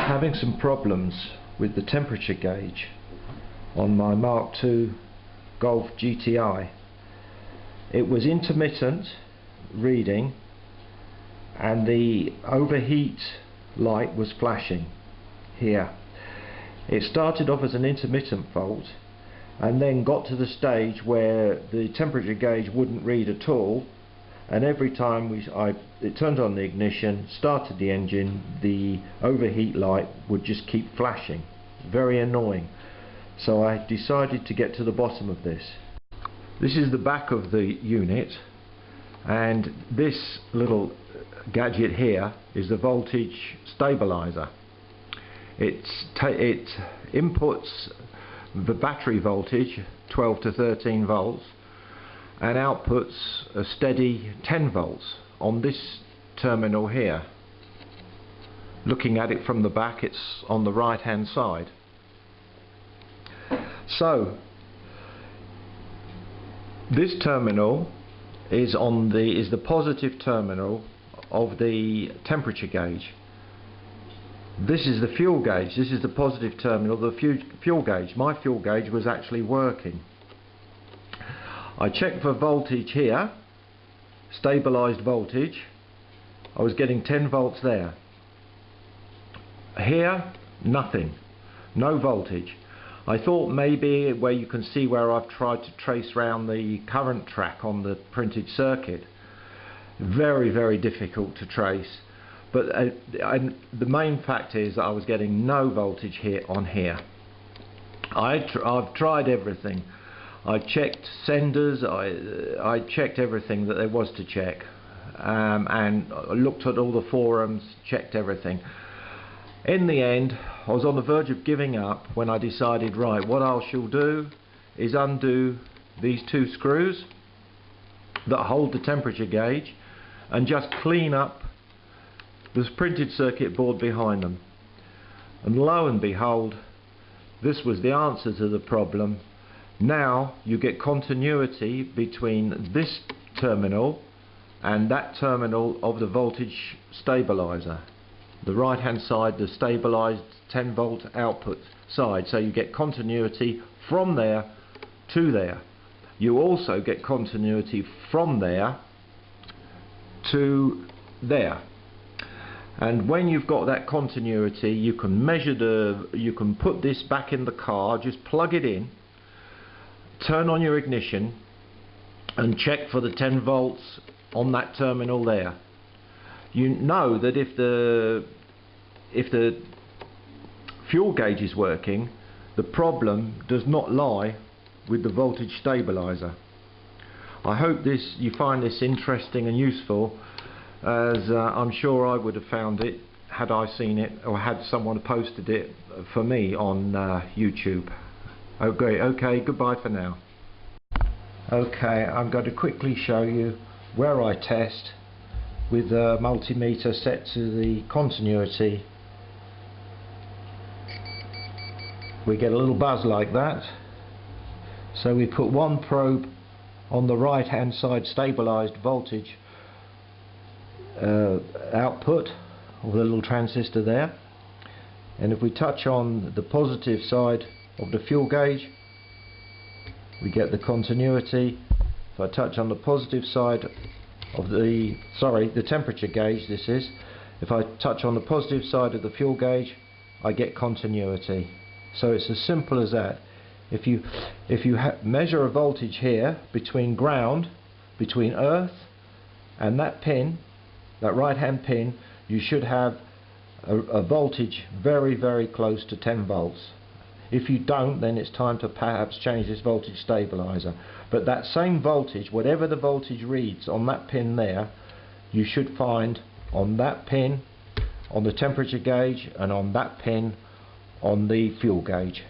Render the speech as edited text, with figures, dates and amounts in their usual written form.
having some problems with the temperature gauge on my Mark II Golf GTI. It was intermittent reading and the overheat light was flashing here. It started off as an intermittent fault and then got to the stage where the temperature gauge wouldn't read at all, and every time it turned on the ignition, started the engine, the overheat light would just keep flashing. Very annoying. So I decided to get to the bottom of this. This is the back of the unit, and this little gadget here is the voltage stabilizer. It inputs the battery voltage 12 to 13 volts and outputs a steady 10 volts on this terminal here. Looking at it from the back, it's on the right hand side. So this terminal is the positive terminal of the temperature gauge. This is the fuel gauge. This is the positive terminal of the fuel gauge. My fuel gauge was actually working. I checked for voltage here, stabilized voltage. I was getting 10 volts there. Here, nothing, no voltage. I thought maybe where you can see where I've tried to trace round the current track on the printed circuit. Very, very difficult to trace. But the main fact is that I was getting no voltage here on here. I've tried everything. I checked senders, I checked everything that there was to check, and looked at all the forums, checked everything. In the end, I was on the verge of giving up when I decided, right, what I shall do is undo these two screws that hold the temperature gauge and just clean up this printed circuit board behind them. And lo and behold, this was the answer to the problem. Now you get continuity between this terminal and that terminal of the voltage stabilizer. The right hand side, the stabilized 10 volt output side, so you get continuity from there to there. You also get continuity from there to there. And when you've got that continuity, you can measure you can put this back in the car, just plug it in, turn on your ignition and check for the 10 volts on that terminal there. You know that if the fuel gauge is working, the problem does not lie with the voltage stabilizer. I hope you find this interesting and useful, as I'm sure I would have found it had I seen it or had someone posted it for me on YouTube. Okay, goodbye for now. Okay, I'm going to quickly show you where I test with the multimeter set to the continuity. We get a little buzz like that. So we put one probe on the right hand side stabilized voltage output of the little transistor there, and if we touch on the positive side of the fuel gauge, we get the continuity. If I touch on the positive side of the temperature gauge, this is, if I touch on the positive side of the fuel gauge, I get continuity. So it's as simple as that. If you measure a voltage here between ground, between earth and that pin, that right hand pin, you should have a voltage very, very close to 10 volts. If you don't, then it's time to perhaps change this voltage stabilizer. But that same voltage, whatever the voltage reads on that pin there, you should find on that pin on the temperature gauge and on that pin on the fuel gauge.